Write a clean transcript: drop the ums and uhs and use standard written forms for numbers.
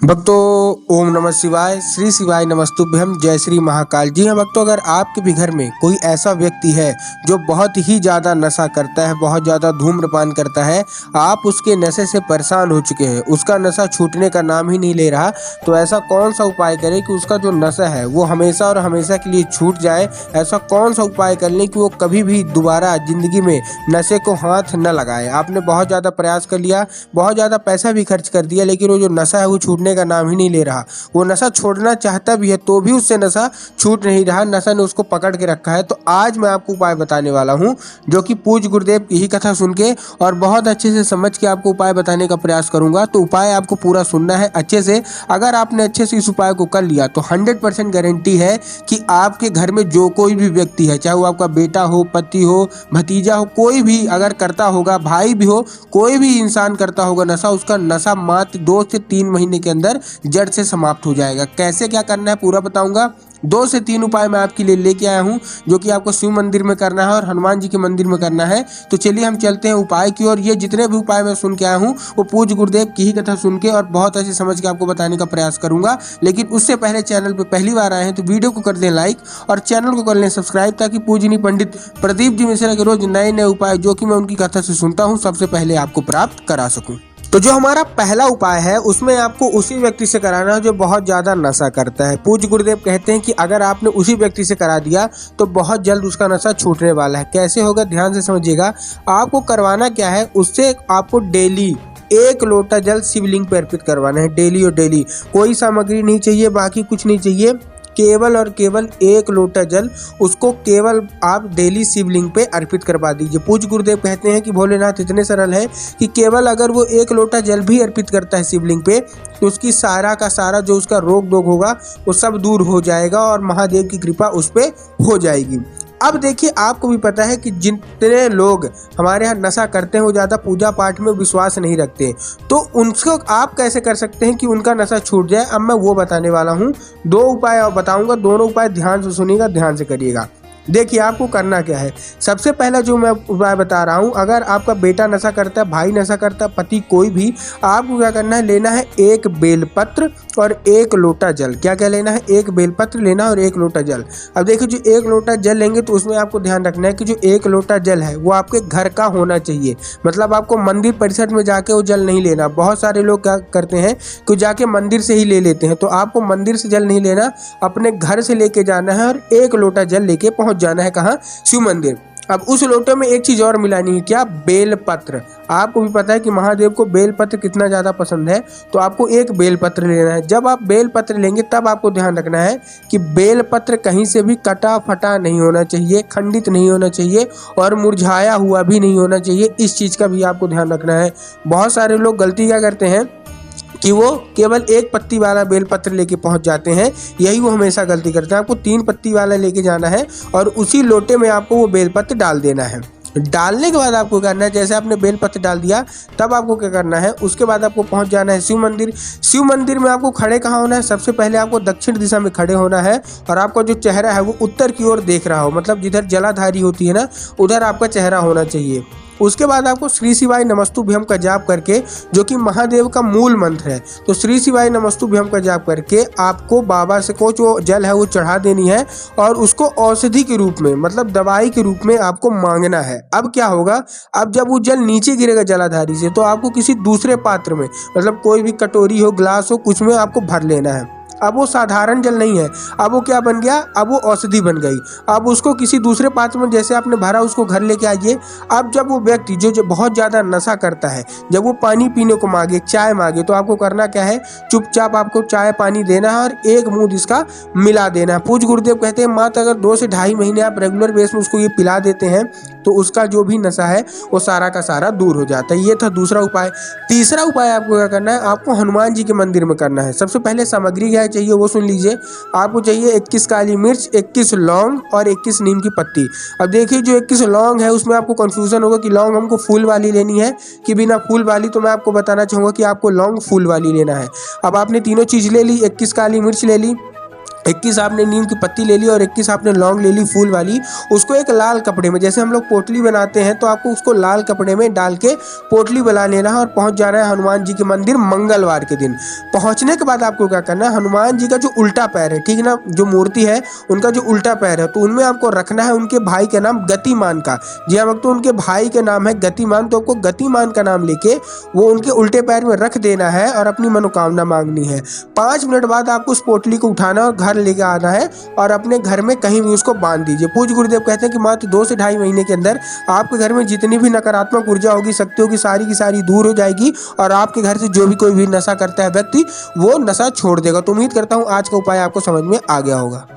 भक्तों, ओम नमः शिवाय, श्री शिवाय नमस्तुभ्यम, जय श्री महाकाल। जी हाँ भक्तों, अगर आपके भी घर में कोई ऐसा व्यक्ति है जो बहुत ही ज़्यादा नशा करता है, बहुत ज़्यादा धूम्रपान करता है, आप उसके नशे से परेशान हो चुके हैं, उसका नशा छूटने का नाम ही नहीं ले रहा, तो ऐसा कौन सा उपाय करें कि उसका जो नशा है वो हमेशा और हमेशा के लिए छूट जाए। ऐसा कौन सा उपाय कर लें कि वो कभी भी दोबारा ज़िंदगी में नशे को हाथ न लगाए। आपने बहुत ज़्यादा प्रयास कर लिया, बहुत ज़्यादा पैसा भी खर्च कर दिया, लेकिन वो जो नशा है वो छूटने का नाम ही नहीं ले रहा। वो नशा छोड़ना चाहता भी है तो भी उससे नशा छूट नहीं रहा, नशा ने उसको पकड़ के रखा है। तो आज मैं आपको उपाय बताने वाला हूं, जो कि पूज्य गुरुदेव की ही कथा सुन के और बहुत अच्छे से समझ के आपको उपाय बताने का प्रयास करूंगा। तो उपाय आपको पूरा सुनना है अच्छे से। अगर आपने अच्छे से इस उपाय को कर लिया तो 100% गारंटी है कि आपके घर में जो कोई भी व्यक्ति है, चाहे वो आपका बेटा हो, पति हो, भतीजा हो, कोई भी अगर करता होगा, भाई भी हो, कोई भी इंसान करता होगा नशा, उसका नशा मात्र 2 से 3 महीने के अंदर जड़ से समाप्त हो जाएगा। कैसे क्या करना है पूरा बताऊंगा। 2 से 3 उपाय मैं आपके लिए लेके आया हूं, जो कि आपको शिव मंदिर में करना है और हनुमान जी के मंदिर में करना है। तो चलिए हम चलते हैं उपाय की ओर। ये जितने भी उपाय मैं सुन के आया हूं वो पूज्य गुरुदेव की ही कथा सुन के और बहुत अच्छे समझ के आपको बताने का प्रयास करूंगा। लेकिन उससे पहले चैनल पर पहली बार आए हैं तो वीडियो को कर दें लाइक और चैनल को कर लें सब्सक्राइब, ताकि पूजनीय पंडित प्रदीप जी मिश्रा के रोज नए नए उपाय जो कि मैं उनकी कथा से सुनता हूँ सबसे पहले आपको प्राप्त करा सकूं। तो जो हमारा पहला उपाय है उसमें आपको उसी व्यक्ति से कराना है जो बहुत ज़्यादा नशा करता है। पूज्य गुरुदेव कहते हैं कि अगर आपने उसी व्यक्ति से करा दिया तो बहुत जल्द उसका नशा छूटने वाला है। कैसे होगा, ध्यान से समझिएगा। आपको करवाना क्या है, उससे आपको डेली 1 लोटा जल शिवलिंग पर अर्पित करवाना है, डेली और डेली। कोई सामग्री नहीं चाहिए, बाकी कुछ नहीं चाहिए, केवल और केवल 1 लोटा जल उसको केवल आप डेली शिवलिंग पे अर्पित करवा दीजिए। पूज्य गुरुदेव कहते हैं कि भोलेनाथ इतने सरल है कि केवल अगर वो 1 लोटा जल भी अर्पित करता है शिवलिंग पे तो उसकी सारा का सारा जो उसका रोग दोग होगा वो सब दूर हो जाएगा और महादेव की कृपा उस पर हो जाएगी। अब देखिए, आपको भी पता है कि जितने लोग हमारे यहाँ नशा करते हैं वो ज़्यादा पूजा पाठ में विश्वास नहीं रखते, तो उनको आप कैसे कर सकते हैं कि उनका नशा छूट जाए। अब मैं वो बताने वाला हूँ। 2 उपाय बताऊँगा, दोनों उपाय ध्यान से सुनिएगा, ध्यान से करिएगा। देखिए आपको करना क्या है। सबसे पहला जो मैं उपाय बता रहा हूँ, अगर आपका बेटा नशा करता है, भाई नशा करता है, पति कोई भी, आपको क्या करना है, लेना है 1 बेलपत्र और 1 लोटा जल। क्या क्या लेना है, 1 बेलपत्र लेना और 1 लोटा जल। अब देखिए, जो 1 लोटा जल लेंगे तो उसमें आपको ध्यान रखना है कि जो 1 लोटा जल है वो आपके घर का होना चाहिए। मतलब आपको मंदिर परिसर में जाके वो जल नहीं लेना। बहुत सारे लोग क्या करते हैं कि जाके मंदिर से ही ले लेते हैं, तो आपको मंदिर से जल नहीं लेना, अपने घर से लेके जाना है और 1 लोटा जल लेके पहुंच जाना है। कहाँ? शिव मंदिर। अब उस लोटे में एक चीज और मिलानी है, क्या? बेलपत्र। आपको भी पता है कि महादेव को बेलपत्र कितना ज्यादा पसंद है, तो आपको 1 बेलपत्र लेना है। जब आप बेलपत्र लेंगे तब आपको ध्यान रखना है कि बेलपत्र कहीं से भी कटा फटा नहीं होना चाहिए, खंडित नहीं होना चाहिए और मुरझाया हुआ भी नहीं होना चाहिए। इस चीज का भी आपको ध्यान रखना है। बहुत सारे लोग गलती क्या करते हैं कि वो केवल 1 पत्ती वाला बेलपत्र लेके पहुंच जाते हैं, यही वो हमेशा गलती करते हैं। आपको 3 पत्ती वाला लेके जाना है और उसी लोटे में आपको वो बेलपत्र डाल देना है। डालने के बाद आपको करना है, जैसे आपने बेलपत्र डाल दिया तब आपको क्या करना है, उसके बाद आपको पहुंच जाना है शिव मंदिर। शिव मंदिर में आपको खड़े कहाँ होना है, सबसे पहले आपको दक्षिण दिशा में खड़े होना है और आपका जो चेहरा है वो उत्तर की ओर देख रहा हो, मतलब जिधर जलाधारी होती है ना, उधर आपका चेहरा होना चाहिए। उसके बाद आपको श्री शिवाय नमस्तुभ्यम का जाप करके, जो कि महादेव का मूल मंत्र है, तो श्री शिवाय नमस्तुभ्यम का जाप करके आपको बाबा से को जो जल है वो चढ़ा देनी है और उसको औषधि के रूप में, मतलब दवाई के रूप में आपको मांगना है। अब क्या होगा, अब जब वो जल नीचे गिरेगा जलाधारी से, तो आपको किसी दूसरे पात्र में, मतलब कोई भी कटोरी हो, ग्लास हो, कुछ में आपको भर लेना है। अब वो साधारण जल नहीं है, अब वो क्या बन गया, अब वो औषधि बन गई। अब उसको किसी दूसरे पात्र में जैसे आपने भरा उसको घर लेके आइए। अब जब वो व्यक्ति जो बहुत ज़्यादा नशा करता है, जब वो पानी पीने को मांगे, चाय मांगे, तो आपको करना क्या है, चुपचाप आपको चाय पानी देना है और 1 मूंद इसका मिला देना है। पूज्य गुरुदेव कहते हैं मात्र अगर 2 से 2.5 महीने आप रेगुलर बेस में उसको ये पिला देते हैं तो उसका जो भी नशा है वो सारा का सारा दूर हो जाता है। ये था दूसरा उपाय। तीसरा उपाय आपको क्या करना है, आपको हनुमान जी के मंदिर में करना है। सबसे पहले सामग्री क्या चाहिए वो सुन लीजिए। आपको चाहिए 21 काली मिर्च, 21 लौंग और 21 नीम की पत्ती। अब देखिए, जो 21 लौंग है उसमें आपको कंफ्यूजन होगा कि लौंग हमको फूल वाली लेनी है कि बिना फूल वाली, तो मैं आपको बताना चाहूँगा कि आपको लौंग फूल वाली लेना है। अब आपने तीनों चीज़ ले ली, 21 काली मिर्च ले ली, 21 आपने नीम की पत्ती ले ली और 21 आपने लौंग ले ली फूल वाली। उसको एक लाल कपड़े में, जैसे हम लोग पोटली बनाते हैं, तो आपको उसको लाल कपड़े में डाल के पोटली बना लेना है और पहुंच जाना है हनुमान जी के मंदिर मंगलवार के दिन। पहुंचने के बाद आपको क्या करना है, हनुमान जी का जो उल्टा पैर है, ठीक है ना, जो मूर्ति है उनका जो उल्टा पैर है, तो उनमें आपको रखना है उनके भाई के नाम गतिमान का। जी हाँ भक्तों, उनके भाई के नाम है गतिमान, तो आपको गतिमान का नाम लेके वो उनके उल्टे पैर में रख देना है और अपनी मनोकामना मांगनी है। 5 मिनट बाद आपको उस पोटली को उठाना और घर लेके आना है और अपने घर में कहीं भी उसको बांध दीजिए। पूज्य गुरुदेव कहते हैं कि मात्र 2 से ढाई महीने के अंदर आपके घर में जितनी भी नकारात्मक ऊर्जा होगी, शक्ति होगी, सारी की सारी दूर हो जाएगी और आपके घर से जो भी कोई भी नशा करता है व्यक्ति, वो नशा छोड़ देगा। तो उम्मीद करता हूँ आज का उपाय आपको समझ में आ गया होगा।